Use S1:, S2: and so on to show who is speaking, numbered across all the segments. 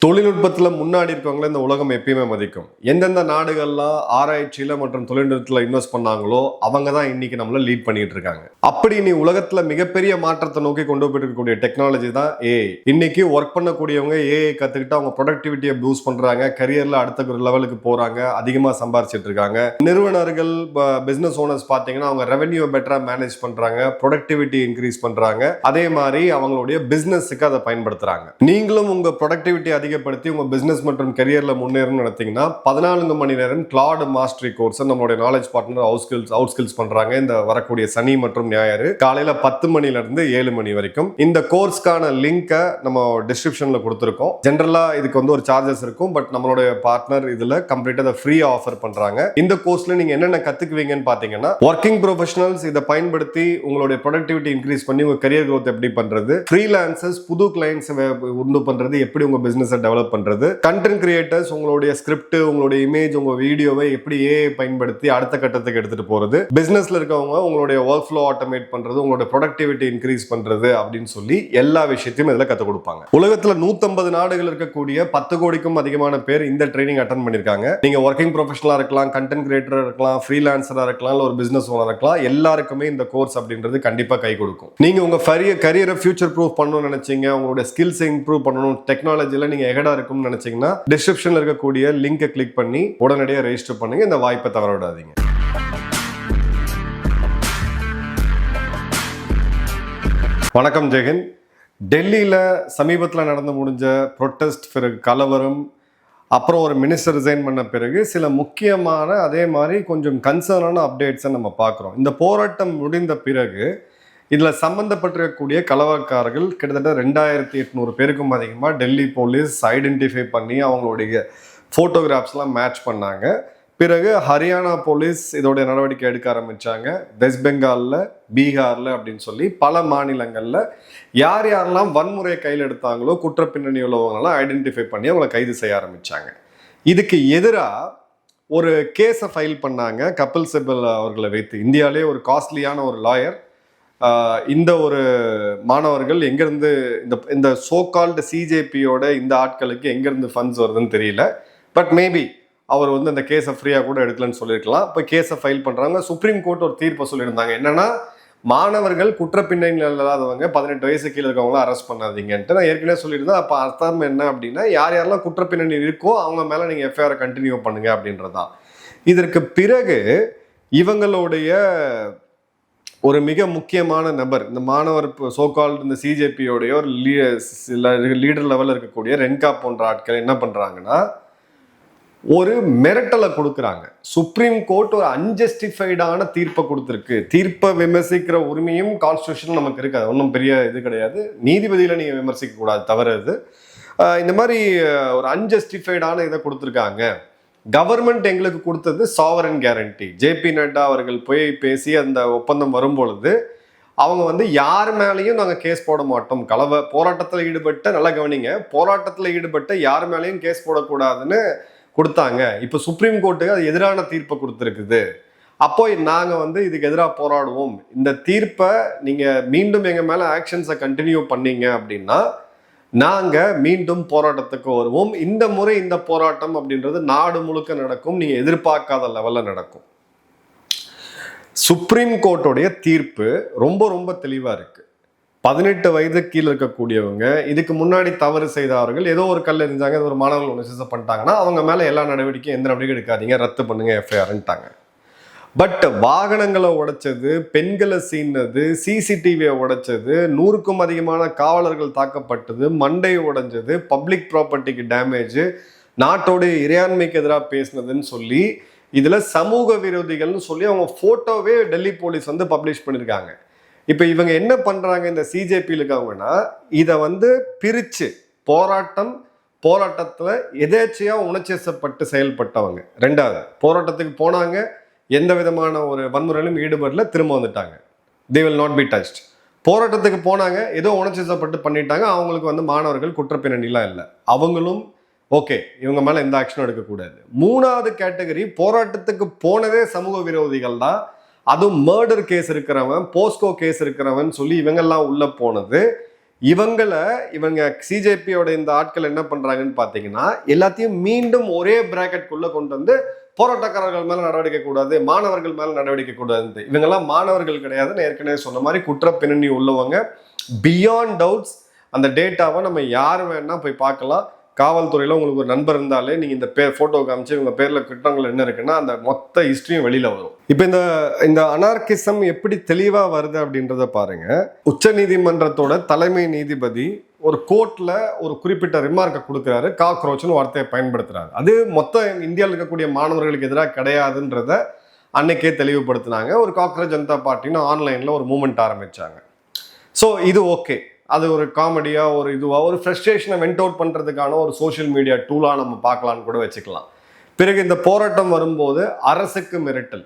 S1: தொழில்நுட்பத்துல முன்னாடி இருக்கவங்கள இந்த உலகம் எப்பயுமே மதிக்கும். எந்தெந்த நாடுகள்லாம் ஆராய்ச்சியில மற்றும் தொழில்நுட்பத்துல இன்வெஸ்ட் பண்ணாங்களோ அவங்க தான் இன்னைக்கு நம்மள லீட் பண்ணிட்டு இருக்காங்க. அப்படி நீ உலகத்துல மிகப்பெரிய மாற்றத்தை நோக்கி கொண்டு போயிட்டு இருக்கக்கூடிய டெக்னாலஜி தான் ஏஐ. இன்னைக்கு ஒர்க் பண்ணக்கூடியவங்க ஏஐ கத்துக்கிட்டு அவங்க ப்ரொடக்டிவிட்டியை பூஸ்ட் பண்றாங்க, கரியர்ல அடுத்த ஒரு லெவலுக்கு போறாங்க, அதிகமா சம்பாரிச்சிட்டு இருக்காங்க. நிறுவனர்கள் பிசினஸ் ஓனர்ஸ் பாத்தீங்கன்னா அவங்க ரெவென்யூ பெட்டரா மேனேஜ் பண்றாங்க, ப்ரொடக்டிவிட்டி இன்க்ரீஸ் பண்றாங்க. அதே மாதிரி அவங்களுடைய பிசினஸுக்கு அதை பயன்படுத்துறாங்க. நீங்களும் உங்க ப்ரொடக்டிவிட்டி அதிகப்படுத்தி உங்க பிசினஸ் மற்றும் கரியர்ல முன்னேறணும்னு நினைத்தீங்கன்னா 14 மணி நேரம் கிளாட் மாஸ்டரி கோர்ஸ் நம்மளுடைய நாலேஜ் பார்ட்னர் அவுட் ஸ்கில்ஸ் பண்றாங்க. இந்த வரக்கூடிய சனி மற்றும் ஞாயிறு காலையில 10 மணில இருந்து 7 மணி வரைக்கும். இந்த கோர்ஸ்க்கான லிங்கை நம்ம டிஸ்கிரிப்ஷன்ல கொடுத்திருக்கோம். ஜெனரலா இதுக்கு ஒரு சார்ஜஸ் இருக்கும், பட் நம்மளுடைய பார்ட்னர் இதுல கம்ப்ளீட்டா ஃப்ரீ ஆஃபர் பண்றாங்க. இந்த கோர்ஸ்ல நீங்க என்னென்ன கத்துக்குவீங்கன்னு பாத்தீங்கன்னா, ஒர்க்கிங் ப்ரொஃபஷனல்ஸ் இதை பயன்படுத்தி உங்களுடைய ப்ரொடக்டிவிட்டி இன்க்ரீஸ் பண்ணி உங்க கரியர் growth எப்படி பண்றது, ஃப்ரீலான்சர்ஸ் புது கிளைண்ட்ஸ் உண்டு பண்றது, எப்படி உங்க பிசினஸ் டெவலப் பண்றது, கண்டென்ட் கிரியேட்டர்ஸ் உங்களுடைய ஸ்கிரிப்ட், உங்களுடைய இமேஜ், உங்க வீடியோவை எப்படி ஏஐ பயன்படுத்தி அடுத்த கட்டத்துக்கு எடுத்துட்டு போறது, பிசினஸ்ல இருக்கவங்க உங்களுடைய ஒர்க் ஃப்ளோ ஆட்டோமேட் பண்றது, உங்களுடைய ப்ரொடக்டிவிட்டி இன்க்ரீஸ் பண்றது அப்படின்னு சொல்லி எல்லா விஷயத்தையும் இதுல கத்து கொடுப்பாங்க. உலகத்துல 150 நாடுகள் இருக்கக்கூடிய 10 கோடிக்கும் அதிகமான பேர் இந்த ட்ரைனிங் அட்டெண்ட் பண்ணிருக்காங்க. நீங்க ஒர்க்கிங் ப்ரொஃபஷனலா இருக்கலாம், கண்டென்ட் கிரியேட்டரா இருக்கலாம், ஃப்ரீலான்சரா இருக்கலாம், இல்ல ஒரு பிசினஸ் ஓனரா இருக்கலாம், எல்லாருக்குமே இந்த கோர்ஸ் அப்படின்றது கண்டிப்பா கை கொடுக்கும். நீங்க உங்க கரியரை ஃபியூச்சர் ப்ரூஃப் பண்ணணும்னு நினைச்சீங்க, உங்களுடைய ஸ்கில்ஸ் இம்ப்ரூவ் பண்ணணும், டெக்னாலஜில நீங்க எகடா இருக்கும்னு நினைச்சீங்கன்னா டிஸ்கிரிப்ஷன்ல இருக்கக்கூடிய லிங்கை கிளிக் பண்ணி உடனடியாக ரெஜிஸ்டர் பண்ணுங்க. இந்த வாய்ப்பை தவற விடாதீங்க. வணக்கம் ஜெகன். டெல்லியில சமீபத்தில் நடந்து முடிஞ்ச ப்ரொட்டஸ்ட் பிறகு கலவரம், அப்புறம் ஒரு மினிஸ்டர் ரிசைன் பண்ண பிறகு சில முக்கியமான அதே மாதிரி கொஞ்சம் கன்சர்னான அப்டேட்ஸை நம்ம பார்க்குறோம். இந்த போராட்டம் முடிந்த பிறகு இதில் சம்பந்தப்பட்டிருக்கக்கூடிய கலவரக்காரர்கள் கிட்டத்தட்ட 2800 பேருக்கும் அதிகமாக டெல்லி போலீஸ் ஐடென்டிஃபை பண்ணி அவங்களுடைய ஃபோட்டோகிராஃப்ஸ்லாம் மேட்ச் பண்ணாங்க. பிறகு ஹரியானா போலீஸ் இதோடைய நடவடிக்கை எடுக்க ஆரம்பித்தாங்க. வெஸ்ட் பெங்காலில், பீகாரில் அப்படின்னு சொல்லி பல மாநிலங்களில் யார் யாரெல்லாம் வன்முறையை கையில் எடுத்தாங்களோ, குற்ற பின்னணி உள்ளவங்களெல்லாம் ஐடென்டிஃபை பண்ணி அவங்களை கைது செய்ய ஆரம்பித்தாங்க. இதுக்கு எதிராக ஒரு கேஸை ஃபைல் பண்ணாங்க கபில் சிபல் அவர்களை வைத்து. இந்தியாவிலே ஒரு காஸ்ட்லியான ஒரு லாயர். இந்த ஒரு மாணவர்கள் எங்கேருந்து இந்த சோகால்டு சிஜேபியோட இந்த ஆட்களுக்கு எங்கேருந்து ஃபண்ட்ஸ் வருதுன்னு தெரியல. பட் மேபி அவர் அந்த கேஸை ஃப்ரீயாக கூட எடுக்கலன்னு சொல்லியிருக்கலாம். இப்போ கேஸை ஃபைல் பண்ணுறாங்க. சுப்ரீம் கோர்ட் ஒரு தீர்ப்பை சொல்லியிருந்தாங்க. என்னன்னா, மாணவர்கள் குற்ற பின்னணியில் இல்லாதவங்க 18 வயசு கீழே இருக்கவங்களாம் அரெஸ்ட் பண்ணாதீங்கன்ட்டு நான் ஏற்கனவே சொல்லியிருந்தேன். அப்போ அர்த்தம் என்ன அப்படின்னா, யார் யாரெல்லாம் குற்ற பின்னணி இருக்கோ அவங்க மேலே நீங்கள் எஃப்ஐஆரை கண்டினியூ பண்ணுங்க அப்படின்றதான். இதற்கு பிறகு இவங்களுடைய ஒரு மிக முக்கியமான நபர், இந்த மாணவர் சோகால் இந்த சிஜேபியோடைய ஒரு லீடர் லெவலில் இருக்கக்கூடிய ரென்கா போன்ற ஆட்கள் என்ன பண்ணுறாங்கன்னா, ஒரு மிரட்டலை கொடுக்குறாங்க. சுப்ரீம் கோர்ட் ஒரு அன்ஜஸ்டிஃபைடான தீர்ப்பை கொடுத்துருக்கு. தீர்ப்பை விமர்சிக்கிற உரிமையும் கான்ஸ்டியூஷன் நமக்கு இருக்காது, ஒன்றும் பெரிய இது கிடையாது. நீதிபதியில் நீங்கள் விமர்சிக்க கூடாது, தவறு இது. இந்த மாதிரி ஒரு அன்ஜஸ்டிஃபைடான இதை கொடுத்துருக்காங்க. கவர்மெண்ட் எங்களுக்கு கொடுத்தது சாவரன் கேரண்டி. ஜேபி நட்டா அவர்கள் போய் பேசி அந்த ஒப்பந்தம் வரும்பொழுது அவங்க யார் மேலேயும் நாங்கள் கேஸ் போட மாட்டோம், போராட்டத்தில் ஈடுபட்ட, நல்லா கவனிங்க, போராட்டத்தில் ஈடுபட்ட யார் மேலேயும் கேஸ் போடக்கூடாதுன்னு கொடுத்தாங்க. இப்போ சுப்ரீம் கோர்ட்டுக்கு அது எதிரான தீர்ப்பை கொடுத்துருக்குது. அப்போ நாங்கள் இதுக்கு எதிராக போராடுவோம். இந்த தீர்ப்பை நீங்கள் மீண்டும் எங்கள் மேலே ஆக்ஷன்ஸை கண்டினியூ பண்ணீங்க அப்படின்னா நாங்கள் மீண்டும் போராட்டத்துக்கு வருவோம். இந்த முறை இந்த போராட்டம் அப்படின்றது நாடு முழுக்க நடக்கும், நீங்கள் எதிர்பார்க்காத லெவலில் நடக்கும். சுப்ரீம் கோர்ட்டோடைய தீர்ப்பு ரொம்ப ரொம்ப தெளிவாக இருக்கு. 18 வயது கீழே இருக்கக்கூடியவங்க, இதுக்கு முன்னாடி தவறு செய்தவர்கள், ஏதோ ஒரு கல் எரிஞ்சாங்க, ஒரு மாணவர்கள் ஒன்று பண்ணிட்டாங்கன்னா அவங்க மேலே எல்லா நடவடிக்கையும் எந்த நடவடிக்கை எடுக்காதீங்க, ரத்து பண்ணுங்க எஃப்ஐஆர்ன்ட்டாங்க. பட் வாகனங்களை உடைச்சது, பெண்களை சீனது, சிசிடிவியை உடைச்சது, 100க்கும் அதிகமான காவலர்கள் தாக்கப்பட்டது, மண்டை உடைஞ்சது, பப்ளிக் ப்ராப்பர்ட்டிக்கு டேமேஜ், நாட்டோடைய இறையாண்மைக்கு எதிராக பேசினதுன்னு சொல்லி இதில் சமூக விரோதிகள்னு சொல்லி அவங்க ஃபோட்டோவே டெல்லி போலீஸ் பப்ளிஷ் பண்ணியிருக்காங்க. இப்போ இவங்க என்ன பண்ணுறாங்க, இந்த சிஜேபியில் இருக்கவங்கன்னா இதை பிரித்து போராட்டத்தில் எதேச்சையாக உணர்ச்சிப்பட்டு செயல்பட்டவங்க. 2வது, போராட்டத்துக்கு போனாங்க, எந்த விதமான ஒரு வன்முறையிலும் ஈடுபடல, திரும்ப வந்துட்டாங்க. they will not be touched. போராட்டத்துக்கு போனாங்க, ஏதோ உணர்ச்சிப்பட்டு பண்ணிட்டாங்க, அவங்களுக்கு மாணவர்கள் குற்றப்பின்னணிலாம் இல்லை, அவங்களும் ஓகே, இவங்க மேலே எந்த ஆக்ஷனும் எடுக்கக்கூடாது. 3வது கேட்டகரி, போராட்டத்துக்கு போனதே சமூக விரோதிகள் தான், அதுவும் மர்டர் கேஸ் இருக்கிறவன், போஸ்கோ கேஸ் இருக்கிறவன் சொல்லி இவங்கெல்லாம் உள்ள போனது. இவங்க சிஜேபியோட இந்த ஆட்கள் என்ன பண்றாங்கன்னு பாத்தீங்கன்னா எல்லாத்தையும் மீண்டும் ஒரே பிராக்கெட்குள்ள கொண்டு வந்து போராட்டக்காரர்கள் மேல நடவடிக்கை கூடாது, மாணவர்கள் மேல நடவடிக்கை கூடாது. இவங்கெல்லாம் மாணவர்கள் கிடையாது, ஏற்கனவே சொன்ன மாதிரி குற்ற பின்னணி உள்ளவங்க. பியாண்ட் டவுட்ஸ் அந்த டேட்டாவை நம்ம யார் வேணா போய் பார்க்கலாம். காவல்துறையில உங்களுக்கு ஒரு நண்பர் இருந்தாலே நீங்க இந்த போட்டோ காமிச்சு இவங்க பேர்ல குற்றங்கள் என்ன இருக்குன்னா அந்த மொத்த ஹிஸ்டரியும் வெளியில வரும். இப்ப இந்த அனார்கிசம் எப்படி தெளிவா வருது அப்படின்றத பாருங்க. உச்ச நீதிமன்றத்தோட தலைமை நீதிபதி ஒரு கோர்ட்ல ஒரு குறிப்பிட்ட ரிமார்க்கை கொடுக்குறாரு, காக்ரோச்னு வார்த்தையை பயன்படுத்துறாரு. அது மொத்த இந்தியாவில் இருக்கக்கூடிய மாணவர்களுக்கு எதிராக கிடையாதுன்றத அன்னைக்கே தெளிவுபடுத்தினாங்க. ஒரு காக்ரோச் ஜனதா பார்ட்டின்னு ஆன்லைன்ல ஒரு மூவ்மெண்ட் ஆரம்பிச்சாங்க. ஸோ இது ஓகே, அது ஒரு காமெடியா ஒரு இதுவா ஒரு ஃப்ரஸ்ட்ரேஷனை வெண்ட் அவுட் பண்றதுக்கான ஒரு சோஷியல் மீடியா டூலா நம்ம பார்க்கலான்னு கூட வச்சுக்கலாம். பிறகு இந்த போராட்டம் வரும்போது அரசுக்கு மிரட்டல்.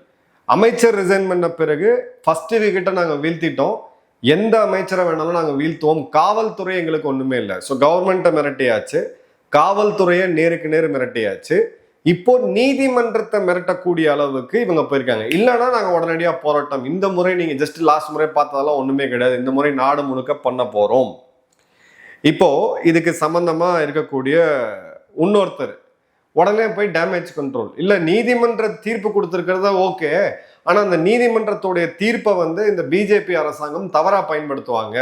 S1: அமைச்சர் ரிசைன் பண்ண பிறகு ஃபர்ஸ்ட் கிட்ட நாங்கள் வீழ்த்திட்டோம், எந்த அமைச்சரை வேணாலும் நாங்கள் வீழ்த்துவோம், காவல்துறை எங்களுக்கு ஒண்ணுமே இல்லை. ஸோ கவர்மெண்ட்டை மிரட்டியாச்சு, காவல்துறையை நேருக்கு நேர் மிரட்டியாச்சு. இப்போ நீதிமன்றத்தை மிரட்டக்கூடிய அளவுக்கு இவங்க போயிருக்காங்க. இல்லைன்னா நாங்கள் உடனடியாக போராட்டம். இந்த முறை நீங்க ஜஸ்ட் லாஸ்ட் முறை பார்த்ததெல்லாம் ஒண்ணுமே கிடையாது, இந்த முறை நாடு முழுக்க பண்ண போறோம். இப்போ இதுக்கு சம்பந்தமா இருக்கக்கூடிய இன்னொருத்தர் உடனே போய் டேமேஜ் கண்ட்ரோல் இல்ல நீதிமன்ற தீர்ப்பு கொடுத்திருக்கிறதா ஓகே, ஆனா அந்த நீதிமன்றத்துடைய தீர்ப்பை இந்த பிஜேபி அரசாங்கம் தவறா பயன்படுத்துவாங்க.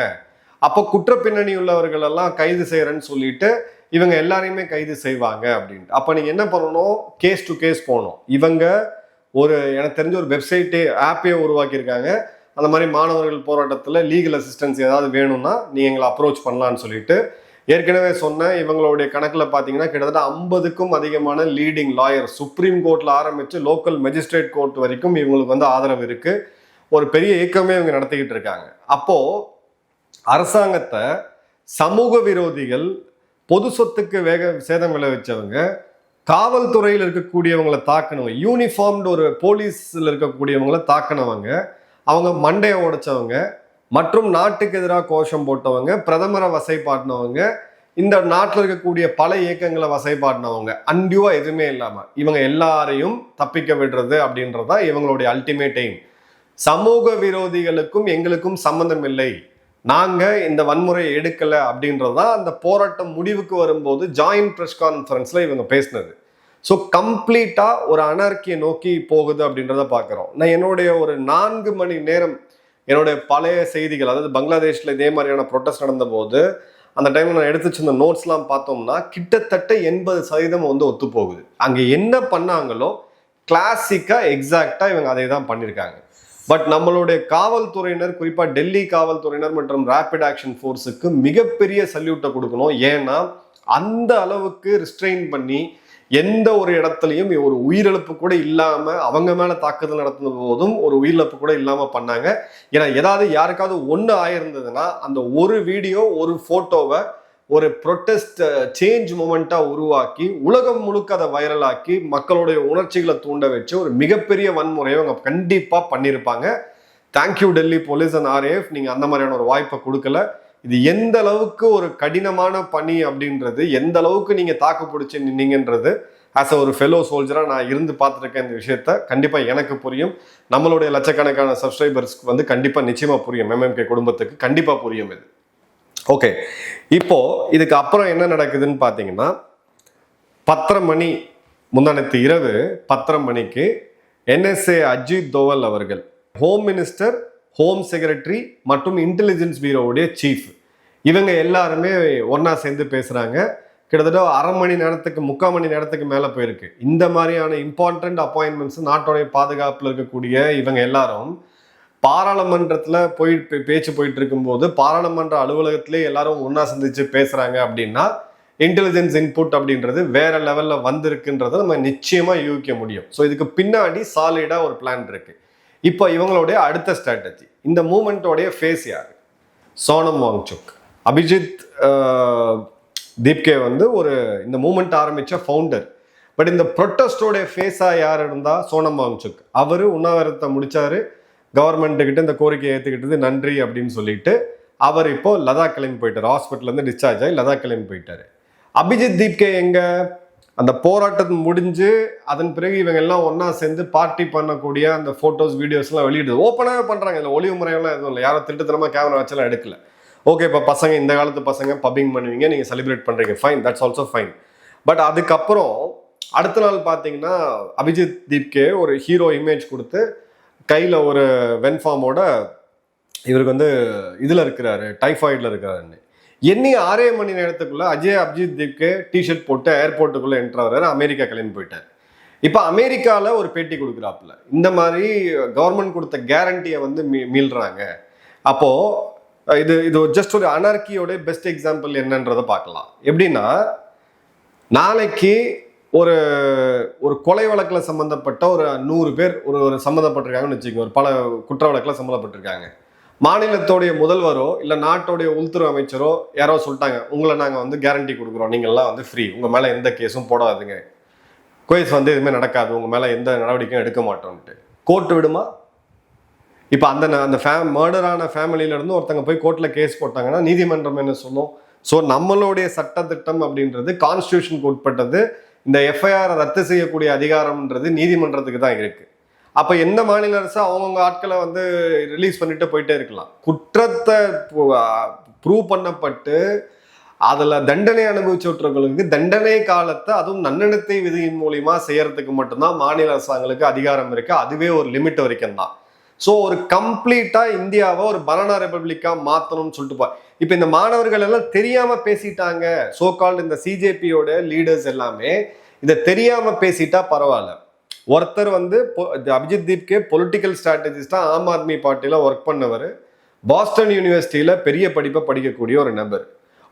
S1: அப்போ குற்ற பின்னணி உள்ளவர்கள் எல்லாம் கைது செய்யறேன்னு சொல்லிட்டு இவங்க எல்லாரையுமே கைது செய்வாங்க அப்படின்ட்டு. அப்ப நீங்க என்ன பண்ணணும், கேஸ் டு கேஸ் போகணும். இவங்க எனக்கு தெரிஞ்ச ஒரு வெப்சைட்டே ஆப்பே உருவாக்கியிருக்காங்க. அந்த மாதிரி மாணவர்கள் போராட்டத்தில் லீகல் அசிஸ்டன்ஸ் ஏதாவது வேணும்னா நீங்க எங்களை அப்ரோச் பண்ணலான்னு சொல்லிட்டு. ஏற்கனவே சொன்ன இவங்களுடைய கணக்கில் பார்த்தீங்கன்னா கிட்டத்தட்ட 50க்கும் அதிகமான லீடிங் லாயர், சுப்ரீம் கோர்ட்ல ஆரம்பிச்சு லோக்கல் மெஜிஸ்ட்ரேட் கோர்ட் வரைக்கும் இவங்களுக்கு ஆதரவு இருக்கு. ஒரு பெரிய இயக்கமே இவங்க நடத்திக்கிட்டு இருக்காங்க. அப்போ அரசாங்கத்தை சமூக விரோதிகள், பொது சொத்துக்கு சேதம் விளைவிச்சவங்க, காவல்துறையில் இருக்கக்கூடியவங்களை தாக்கினவங்க, யூனிஃபார்ம்டு ஒரு போலீஸ்ல இருக்கக்கூடியவங்களை தாக்கினவங்க, அவங்க மண்டையை உடைச்சவங்க மற்றும் நாட்டுக்கு எதிராக கோஷம் போட்டவங்க, பிரதமரை வசைப்பாட்டினவங்க, இந்த நாட்டில் இருக்கக்கூடிய பல இயக்கங்களை வசைப்பாட்டினவங்க, அன்டியூவா எதுவுமே இல்லாம இவங்க எல்லாரையும் தப்பிக்க விடுறது அப்படின்றதான் இவங்களுடைய அல்டிமேட் எய்ம். சமூக விரோதிகளுக்கும் எங்களுக்கும் சம்பந்தம் இல்லை, நாங்க இந்த வன்முறையை எடுக்கல அப்படின்றதான் அந்த போராட்டம் முடிவுக்கு வரும்போது ஜாயிண்ட் பிரஸ் கான்ஃபரன்ஸ்ல இவங்க பேசினது. ஸோ கம்ப்ளீட்டா ஒரு அனார்கியை நோக்கி போகுது அப்படின்றத பார்க்குறோம். நான் என்னுடைய ஒரு 4 மணி நேரம் என்னுடைய பழைய செய்திகள், அதாவது பங்களாதேஷ்ல இதே மாதிரியான ப்ரொட்டஸ்ட் நடந்த போது அந்த டைம்ல நான் எடுத்து வச்சிருந்த நோட்ஸ்லாம் பார்த்தோம்னா கிட்டத்தட்ட 80% ஒத்து போகுது. அங்க என்ன பண்ணாங்களோ கிளாசிக்கா எக்ஸாக்டா இவங்க அதை தான் பண்ணியிருக்காங்க. பட் நம்மளுடைய காவல்துறையினர், குறிப்பா டெல்லி காவல்துறையினர் மற்றும் ரேபிட் ஆக்ஷன் ஃபோர்ஸுக்கு மிகப்பெரிய சல்யூட்டை கொடுக்கணும். ஏன்னா அந்த அளவுக்கு ரிஸ்ட்ரெயின் பண்ணி எந்த ஒரு இடத்துலையும் ஒரு உயிரிழப்பு கூட இல்லாம அவங்க மேல தாக்குதல் நடத்தும் போதும் ஒரு உயிரிழப்பு கூட இல்லாம பண்ணாங்க. ஏன்னா ஏதாவது யாருக்காவது ஒண்ணு ஆயிருந்ததுன்னா அந்த ஒரு வீடியோ ஒரு போட்டோவை ஒரு ப்ரொட்டஸ்ட் சேஞ்ச் மூமெண்டா உருவாக்கி உலகம் முழுக்க அதை வைரலாக்கி மக்களுடைய உணர்ச்சிகளை தூண்ட வச்சு ஒரு மிகப்பெரிய வன்முறையை அவங்க கண்டிப்பா பண்ணியிருப்பாங்க. Thank you Delhi police and RAF, நீங்க அந்த மாதிரியான ஒரு வாய்ப்பை கொடுக்கல. இது எந்த அளவுக்கு ஒரு கடினமான பணி அப்படின்றது, எந்த அளவுக்கு நீங்க தாக்கு பிடிச்சி நின்னீங்கன்றது ஆஸ் ஒரு ஃபெலோ சோல்ஜரா நான் இருந்து பார்த்துருக்கேன். இந்த விஷயத்த கண்டிப்பா எனக்கு புரியும், நம்மளுடைய லட்சக்கணக்கான சப்ஸ்கிரைபர்ஸ்க்கு கண்டிப்பா நிச்சயமா புரியும், MMK குடும்பத்துக்கு கண்டிப்பா புரியும் இது. ஓகே, இப்போ இதுக்கு அப்புறம் என்ன நடக்குதுன்னு பாத்தீங்கன்னா 10:30 மணி முந்தானத்து இரவு 10:30 மணிக்கு NSA அஜித் தோவல் அவர்கள், ஹோம் மினிஸ்டர், ஹோம் செக்ரட்டரி மற்றும் இன்டெலிஜென்ஸ் பியூரோவுடைய சீஃப், இவங்க எல்லாருமே ஒன்னா சேர்ந்து பேசுறாங்க. கிட்டத்தட்ட 1/2 மணி நேரத்துக்கு 3/4 மணி நேரத்துக்கு மேல போயிருக்கு. இந்த மாதிரியான இம்பார்ட்டன்ட் அப்பாயின்மெண்ட்ஸ் நாட்டோடைய பாதுகாப்புல இருக்கக்கூடிய இவங்க எல்லாரும் பாராளுமன்றத்துல பேச்சு போயிட்டு இருக்கும்போது பாராளுமன்ற அலுவலகத்திலே எல்லாரும் ஒன்னா சந்திச்சு பேசுறாங்க அப்படின்னா இன்டெலிஜென்ஸ் இன்புட் அப்படின்றது வேற லெவல்ல வந்திருக்குன்றதை நம்ம நிச்சயமா யூகிக்க முடியும். ஸோ இதுக்கு பின்னாடி சாலிடா ஒரு பிளான் இருக்கு. இப்போ இவங்களுடைய அடுத்த ஸ்ட்ராட்டஜி, இந்த மூமெண்டோடைய ஃபேஸ் யாரு? சோனம் வாங்சுக். அபிஜித் தீப்கே ஒரு இந்த மூமெண்ட் ஆரம்பிச்ச ஃபவுண்டர். பட் இந்த ப்ரொட்டஸ்டோடைய ஃபேஸா யார் இருந்தா சோனம் வாங்சுக். அவரு உண்ணாவிரதத்தை முடிச்சாரு, கவர்மெண்ட் கிட்ட இந்த கோரிக்கையை ஏற்றுக்கிட்டது நன்றி அப்படின்னு சொல்லிட்டு அவர் இப்போ லடாக் கிளம்பி போயிட்டாரு. ஹாஸ்பிட்டல்ல இருந்து டிஸ்சார்ஜ் ஆகி லடாக் கிளம்பி போயிட்டாரு. அபிஜித் தீப்கே எங்க? அந்த போராட்டம் முடிஞ்சு அதன் பிறகு இவங்க எல்லாம் ஒன்னா சேர்ந்து பார்ட்டி பண்ணக்கூடிய அந்த போட்டோஸ் வீடியோஸ் எல்லாம் வெளியிடுது. ஓப்பனாகவே பண்றாங்க, இல்லை ஒளிவு முறையெல்லாம் எதுவும் இல்லை, யாரும் திட்டத்தனமா கேமரா வச்செல்லாம் எடுக்கல. ஓகே, இப்போ பசங்க இந்த காலத்து பசங்க பப்பிங் பண்ணுவீங்க, நீங்கள் செலிப்ரேட் பண்ணுறீங்க, fine, that's also fine. But அதுக்கப்புறம் அடுத்த நாள் பார்த்தீங்கன்னா அபிஜித் தீப்கே ஒரு ஹீரோ இமேஜ் கொடுத்து கையில் ஒரு வென்ஃபார்மோட இவருக்கு வந்து இதில் இருக்கிறாரு, டைஃபாய்டில் இருக்கிறாருன்னு. எண்ணி 6 மணி நேரத்துக்குள்ள அபிஜித் தீப்கே டிஷர்ட் போட்டு ஏர்போர்ட்டுக்குள்ளே என்ட்ரு ஆகிறாரு, அமெரிக்கா கிளம்பி போயிட்டார். இப்போ அமெரிக்காவில் ஒரு பேட்டி கொடுக்குறாப்புல, இந்த மாதிரி கவர்மெண்ட் கொடுத்த கேரண்டியை வந்து மீள்றாங்க. அப்போது இது ஜஸ்ட் ஒரு அனார்கியோட பெஸ்ட் எக்ஸாம்பிள் என்னன்றதை பார்க்கலாம். எப்படின்னா, நாளைக்கு ஒரு ஒரு கொலை வழக்கில் சம்மந்தப்பட்ட ஒரு 100 பேர் ஒரு சம்மந்தப்பட்டிருக்காங்கன்னு வச்சுக்கோங்க, ஒரு பல குற்ற வழக்கில் சம்மந்தப்பட்டிருக்காங்க. மாநிலத்தோடைய முதல்வரோ இல்லை நாட்டோடைய உள்துறை அமைச்சரோ யாரோ சொல்லிட்டாங்க, உங்களை நாங்கள் வந்து கேரண்டி கொடுக்குறோம், நீங்கள்லாம் வந்து ஃப்ரீ, உங்கள் மேலே எந்த கேஸும் போடாதுங்க, கேஸ் வந்து எதுவுமே நடக்காது, உங்கள் மேலே எந்த நடவடிக்கையும் எடுக்க மாட்டோம்ட்டு கோர்ட்டு விடுமா? இப்போ அந்த மர்டரான ஃபேமிலியிலேருந்து ஒருத்தங்க போய் கோர்ட்டில் கேஸ் போட்டாங்கன்னா நீதிமன்றம் என்ன சொல்லும்? ஸோ நம்மளுடைய சட்டத்திட்டம் அப்படின்றது கான்ஸ்டியூஷனுக்கு உட்பட்டது. இந்த எஃப்ஐஆரை ரத்து செய்யக்கூடிய அதிகாரம்ன்றது நீதிமன்றத்துக்கு தான் இருக்கு. அப்போ எந்த மாநில அரசு அவங்கவுங்க ஆட்களை வந்து ரிலீஸ் பண்ணிட்டு போயிட்டே இருக்கலாம். குற்றத்தை ப்ரூவ் பண்ணப்பட்டு அதில் தண்டனை அனுபவிச்சவர்களுக்கு தண்டனை காலத்தை, அதுவும் நன்னடத்தை விதியின் மூலியமா செய்யறதுக்கு மட்டும்தான் மாநில அரசாங்களுக்கு அதிகாரம் இருக்கு. அதுவே ஒரு லிமிட் வரைக்கும் தான். ஸோ ஒரு கம்ப்ளீட்டா இந்தியாவை ஒரு பனானா ரிபப்ளிக்கா மாற்றணும்னு சொல்லிட்டு இப்போ இந்த மாணவர்கள் எல்லாம் தெரியாம பேசிட்டாங்க. சோ கால்டு இந்த சிஜேபியோட லீடர்ஸ் எல்லாமே இதை தெரியாம பேசிட்டா பரவாயில்ல. ஒருத்தர் வந்து அபிஜித் தீப்கே பொலிட்டிக்கல் ஸ்ட்ராட்டஜிஸ்டா ஆம் ஆத்மி பார்ட்டியில ஒர்க் பண்ணவர், பாஸ்டன் யூனிவர்சிட்டியில பெரிய படிப்பை படிக்கக்கூடிய ஒரு நபர்.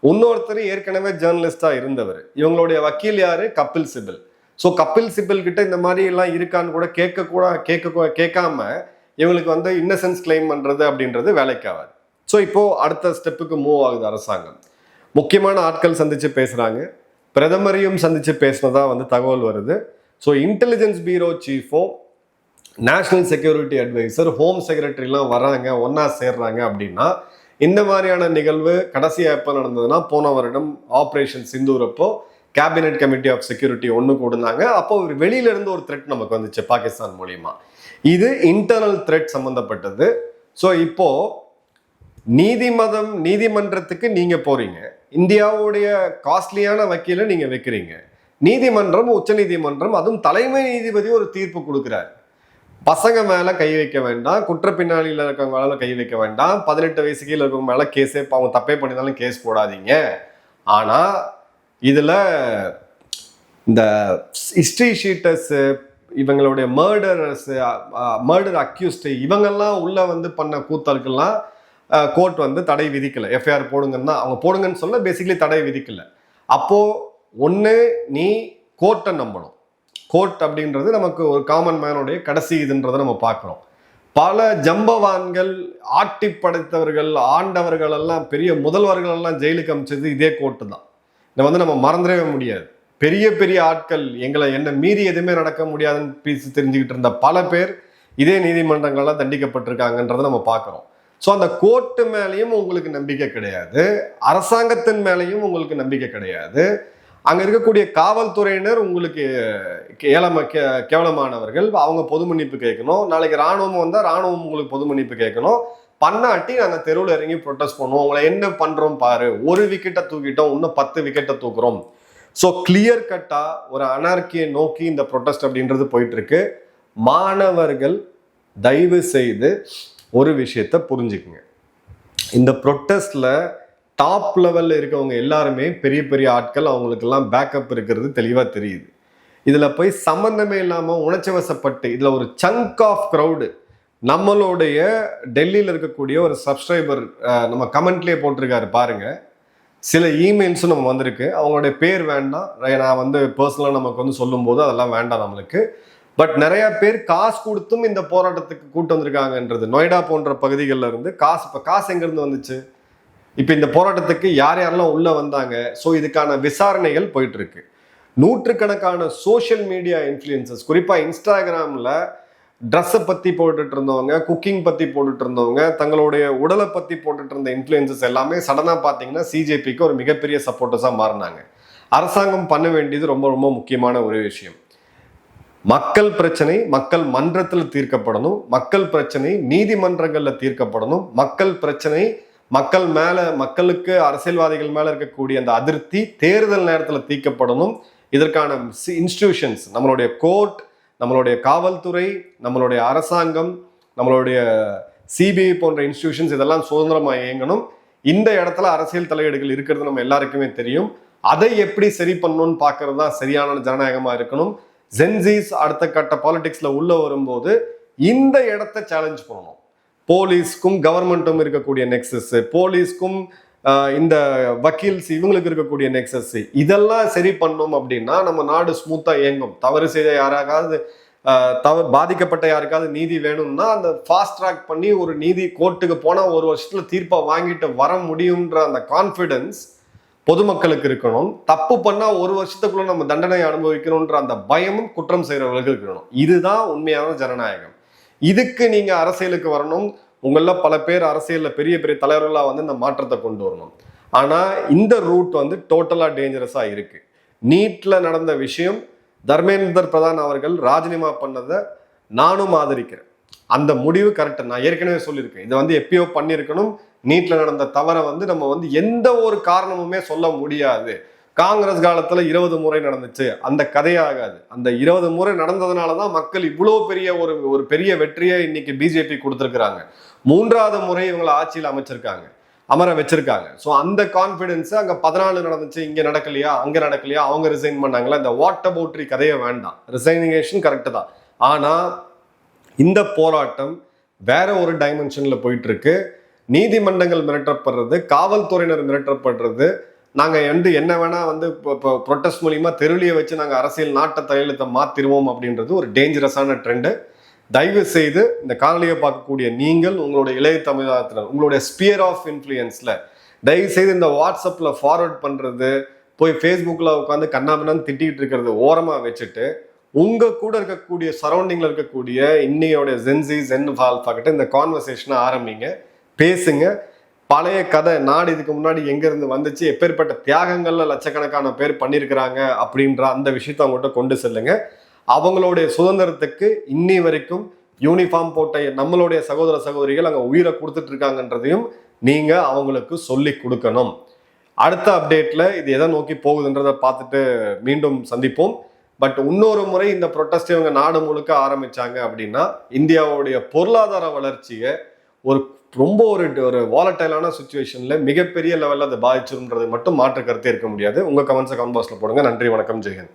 S1: இன்னொருத்தர் ஏற்கனவே ஜேர்னலிஸ்டா இருந்தவர். இவங்களுடைய வக்கீல் யாரு? கபில் சிபல். ஸோ கபில் சிபல் கிட்ட இந்த மாதிரி எல்லாம் இருக்கான்னு கூட கேட்காம இவங்களுக்கு வந்து இன்னசென்ஸ் கிளைம் பண்றது அப்படின்றது வேலைக்காகாது. ஸோ இப்போ அடுத்த ஸ்டெப்புக்கு மூவ் ஆகுது அரசாங்கம். முக்கியமான ஆட்கள் சந்திச்சு பேசுறாங்க, பிரதமரையும் சந்திச்சு பேசினதா வந்து தகவல் வருது. ஸோ இன்டெலிஜென்ஸ் பியூரோ சீஃபும் நேஷனல் செக்யூரிட்டி அட்வைசர், ஹோம் செக்ரட்டரிலாம் வராங்க, ஒன்னா சேர்றாங்க. அப்படின்னா இந்த மாதிரியான நிகழ்வு கடைசியாக எப்போ நடந்ததுன்னா, போன வருடம் ஆப்ரேஷன் சிந்தூர் அப்போ கேபினெட் கமிட்டி ஆஃப் செக்யூரிட்டி ஒன்று கூடுனாங்க. அப்போ ஒரு வெளியில இருந்து ஒரு த்ரெட் நமக்கு வந்துச்சு பாகிஸ்தான் மூலியமா. இது இன்டர்னல் த்ரெட் சம்பந்தப்பட்டது. ஸோ இப்போ நீதிமன்றத்துக்கு நீங்க போறீங்க, இந்தியாவுடைய காஸ்ட்லியான வக்கீல நீங்க வைக்கிறீங்க. நீதிமன்றம், உச்ச நீதிமன்றம், அதுவும் தலைமை நீதிபதி ஒரு தீர்ப்பு கொடுக்கிறார். பசங்க மேல கை வைக்க வேண்டாம், குற்ற பின்னாளியில் இருக்கவங்க மேல கை வைக்க வேண்டாம், 18 வயசு கீழே இருக்கவங்க மேல கேஸே, அவங்க தப்பே பண்ணினாலும் கேஸ் போடாதீங்க. ஆனா இதுல இந்த ஹிஸ்டரி ஷீட்டர்ஸ், இவங்களுடைய மர்டர் அக்யூஸ்ட், இவங்கெல்லாம் உள்ள வந்து பண்ண கூத்தலுக்கெல்லாம் கோர்ட் வந்து தடை விதிக்கல. எஃப்ஐஆர் போடுங்கன்னா அவங்க போடுங்கன்னு சொல்ல, பேசிக்கலி தடை விதிக்கல. அப்போ ஒன்று நீ கோர்ட்டை நம்பணும். கோர்ட் அப்படின்றது நமக்கு ஒரு காமன் மேனுடைய கடைசி இதுன்றதை நம்ம பார்க்குறோம். பல ஜம்பவான்கள், ஆட்டி படைத்தவர்கள், ஆண்டவர்கள் எல்லாம், பெரிய முதல்வர்கள் எல்லாம் ஜெயிலுக்கு அமைச்சது இதே கோர்ட்டு தான். இதை வந்து நம்ம மறந்துடவே முடியாது. பெரிய பெரிய ஆட்கள், என்ன மீறி எதுவுமே நடக்க முடியாதுன்னு பேசி தெரிஞ்சுக்கிட்டு இருந்த பல பேர் இதே நீதிமன்றங்கள்லாம் தண்டிக்கப்பட்டிருக்காங்கன்றதை நம்ம பார்க்குறோம். ஸோ அந்த கோர்ட்டு மேலேயும் உங்களுக்கு நம்பிக்கை கிடையாது, அரசாங்கத்தின் மேலேயும் உங்களுக்கு நம்பிக்கை கிடையாது. அங்கே இருக்கக்கூடிய காவல்துறையினர் உங்களுக்கு கேவலமானவர்கள், அவங்க பொது மன்னிப்பு கேட்கணும். நாளைக்கு ராணுவம் வந்தால் ராணுவம் உங்களுக்கு பொது மன்னிப்பு கேட்கணும். பண்ணாட்டி நாங்கள் தெருவில் இறங்கி ப்ரொட்டஸ்ட் பண்ணுவோம், உங்களை என்ன பண்ணுறோம் பாரு, ஒரு விக்கெட்டை தூக்கிட்டோம், இன்னும் 10 விக்கெட்டை தூக்குறோம். ஸோ கிளியர் கட்டா ஒரு அனார்கியை நோக்கி இந்த ப்ரொட்டஸ்ட் அப்படின்றது போயிட்டு இருக்கு. மாணவர்கள் தயவு செய்து ஒரு விஷயத்த புரிஞ்சுக்குங்க. இந்த ப்ரொட்டஸ்ட்ல டாப் லெவல்ல இருக்கவங்க எல்லாருமே பெரிய பெரிய ஆட்கள், அவங்களுக்கெல்லாம் பேக்கப் இருக்கிறது தெளிவா தெரியுது. இதுல போய் சம்பந்தமே இல்லாம உணர்ச்சி வசப்பட்டு இதுல ஒரு சங்க் ஆஃப் க்ரௌடு, நம்மளுடைய டெல்லியில் இருக்கக்கூடிய ஒரு சப்ஸ்கிரைபர் நம்ம கமெண்ட்லேயே போட்டிருக்காரு பாருங்க, சில இமெயில்ஸும் நம்ம வந்திருக்கு. அவங்களுடைய பேர் வேண்டாம், நான் வந்து பர்சனலாக நமக்கு வந்து சொல்லும் போது அதெல்லாம் வேண்டாம் நம்மளுக்கு. பட் நிறைய பேர் காசு கொடுத்தும் இந்த போராட்டத்துக்கு கூட்டு வந்திருக்காங்கன்றது. நொய்டா போன்ற பகுதிகளில் இருந்து இப்போ காசு எங்கேருந்து வந்துச்சு? இப்போ இந்த போராட்டத்துக்கு யார் யாரெல்லாம் உள்ள வந்தாங்க? ஸோ இதுக்கான விசாரணைகள் போயிட்டு இருக்கு. நூற்றுக்கணக்கான சோஷியல் மீடியா இன்ஃப்ளூயன்சஸ், குறிப்பாக இன்ஸ்டாகிராமில் ட்ரெஸ்ஸை பற்றி போட்டுட்டு இருந்தவங்க, குக்கிங் பற்றி போட்டுட்டு இருந்தவங்க, தங்களுடைய உடலை பற்றி போட்டுட்டு இருந்த இன்ஃப்ளூயன்சஸ் எல்லாமே சடனாக பார்த்தீங்கன்னா சிஜேபிக்கு ஒரு மிகப்பெரிய சப்போர்ட்டர்ஸாக மாறினாங்க. அரசாங்கம் பண்ண வேண்டியது ரொம்ப ரொம்ப முக்கியமான ஒரு விஷயம். மக்கள் பிரச்சனை மக்கள் மன்றத்தில் தீர்க்கப்படணும், மக்கள் பிரச்சனை நீதிமன்றங்களில் தீர்க்கப்படணும், மக்கள் பிரச்சனை மக்களுக்கு அரசியல்வாதிகள் மேல இருக்கக்கூடிய அந்த அதிருப்தி தேர்தல் நேரத்தில் தீர்க்கப்படணும். இதற்கான இன்ஸ்டிடியூஷன்ஸ், நம்மளுடைய கோர்ட், நம்மளுடைய காவல்துறை, நம்மளுடைய அரசாங்கம், நம்மளுடைய சிபிஐ போன்ற இன்ஸ்டிடியூஷன்ஸ் இதெல்லாம் சுதந்திரமா இயங்கணும். இந்த இடத்துல அரசியல் தலையீடுகள் இருக்கிறது நம்ம எல்லாருக்குமே தெரியும். அதை எப்படி சரி பண்ணணும்னு பார்க்கறது தான் சரியான ஜனநாயகமா இருக்கணும். ஜென்சிஸ் அடுத்த கட்ட பாலிடிக்ஸ்ல உள்ள வரும்போது இந்த இடத்தை சேலஞ்ச் பண்ணணும். போலீஸ்க்கும் கவர்மெண்ட்டும் இருக்கக்கூடிய நெக்ஸஸ், போலீஸ்க்கும் இந்த வக்கீல்ஸ் இவங்களுக்கு இருக்கக்கூடிய நெக்ஸஸ், இதெல்லாம் சரி பண்ணணும் அப்படின்னா நம்ம நாடு ஸ்மூத்தா இயங்கும். தவறு செய்த யாராவது பாதிக்கப்பட்ட யாருக்காவது நீதி வேணும்னா அந்த ஃபாஸ்ட் ட்ராக் பண்ணி ஒரு நீதி கோர்ட்டுக்கு போனா ஒரு வருஷத்துல தீர்ப்பை வாங்கிட்டு வர முடியும்ன்ற அந்த கான்ஃபிடன்ஸ் பொதுமக்களுக்கு இருக்கணும். தப்பு பண்ணா ஒரு வருஷத்துக்குள்ள நம்ம தண்டனை அனுபவிக்கணும்ன்ற அந்த பயமும் குற்றம் செய்யறவர்களுக்கு இருக்கணும். இதுதான் உண்மையான ஜனநாயகம். இதுக்கு நீங்க அரசியலுக்கு வரணும். உங்கள பல பேர் அரசியல்ல பெரிய பெரிய தலைவர்களா வந்து இந்த மாற்றத்தை கொண்டு வரணும். ஆனா இந்த ரூட் வந்து டோட்டலா டேஞ்சரஸா இருக்கு. நீட்ல நடந்த விஷயம், தர்மேந்தர் பிரதான் அவர்கள் ராஜினாமா பண்ணதை நானும் ஆதரிக்கிறேன். அந்த முடிவு கரெக்ட். நான் ஏற்கனவே சொல்லியிருக்கேன், இதை வந்து எப்பயோ பண்ணியிருக்கணும். நீட்ல நடந்த தவறை வந்து நம்ம வந்து எந்த ஒரு காரணமுமே சொல்ல முடியாது. காங்கிரஸ் காலத்துல 20 முறை நடந்துச்சு, அந்த கதையாகாது. அந்த 20 முறை நடந்ததுனாலதான் மக்கள் இவ்வளவு பெரிய ஒரு பெரிய வெற்றியை இன்னைக்கு பிஜேபி கொடுத்திருக்கிறாங்க. 3வது முறை இவங்களை ஆட்சியில் அமர வச்சிருக்காங்க. ஸோ அந்த கான்ஃபிடென்ஸ் அங்க 14 நடந்துச்சு, இங்க நடக்கலையா, அங்க நடக்கலையா, அவங்க ரிசைன் பண்ணாங்களா, இந்த வாட் அபவுட்ரி கதையை வேண்டாம். ரிசைனிங்கேஷன் கரெக்ட் தான். ஆனா இந்த போராட்டம் வேற ஒரு டைமென்ஷன்ல போயிட்டு இருக்கு. நீதிமன்றங்கள் மிரட்டப்படுறது, காவல்துறையினர் மிரட்டப்படுறது, நாங்க என்ன வேணா வந்து ப்ரொட்டஸ்ட் மூலியமா தெருளியை வச்சு நாங்க அரசியல் நாட்டை தலையெழுத்தை மாத்திருவோம் அப்படின்றது ஒரு டேஞ்சரஸான ட்ரெண்டு. தயவு செய்து இந்த காணொலியை பார்க்கக்கூடிய நீங்கள், உங்களுடைய இளைய தமிழகத்தினர், உங்களுடைய ஸ்பியர் ஆஃப் இன்ஃப்ளூயன்ஸ்ல தயவு செய்து இந்த வாட்ஸ்அப்ல ஃபார்வர்ட் பண்றது, போய் ஃபேஸ்புக்ல உட்காந்து கண்ணாபின்னு திட்டிகிட்டு இருக்கிறது ஓரமா வச்சுட்டு, உங்க கூட இருக்கக்கூடிய சரௌண்டிங்ல இருக்கக்கூடிய இன்னையோட ஜென்சி ஆல்ஃபா கிட்ட இந்த கான்வர்சேஷனை ஆரம்பிங்க, பேசுங்க. பழைய கதை, நாடு இதுக்கு முன்னாடி எங்க இருந்து வந்துச்சு, எப்பேற்பட்ட தியாகங்கள்ல லட்சக்கணக்கான பேர் பண்ணியிருக்கிறாங்க அப்படின்ற அந்த விஷயத்த அவங்ககிட்ட கொண்டு செல்லுங்க. அவங்களுடைய சுதந்திரத்துக்கு இன்னி வரைக்கும் யூனிஃபார்ம் போட்ட நம்மளுடைய சகோதர சகோதரிகள் அங்க உயிரை கொடுத்துட்டு இருக்காங்கன்றதையும் நீங்க அவங்களுக்கு சொல்லி கொடுக்கணும். அடுத்த அப்டேட்ல இது எதை நோக்கி போகுதுன்றதை பார்த்துட்டு மீண்டும் சந்திப்போம். பட் இன்னொரு முறை இந்த ப்ரொட்டஸ்ட் இவங்க நாடு முழுக்க ஆரம்பிச்சாங்க அப்படின்னா இந்தியாவுடைய பொருளாதார வளர்ச்சியை ரொம்ப ஒரு வாலட்டைலான சுச்சுவேஷன்ல மிகப்பெரிய லெவல்ல அதை பாதிச்சிருன்றது மட்டும் மாற்று கருத்தே இருக்க முடியாது. உங்க கமெண்ட்ஸை கமெண்ட் பாக்ஸ்ல போடுங்க. நன்றி, வணக்கம், ஜெயஹிந்த்.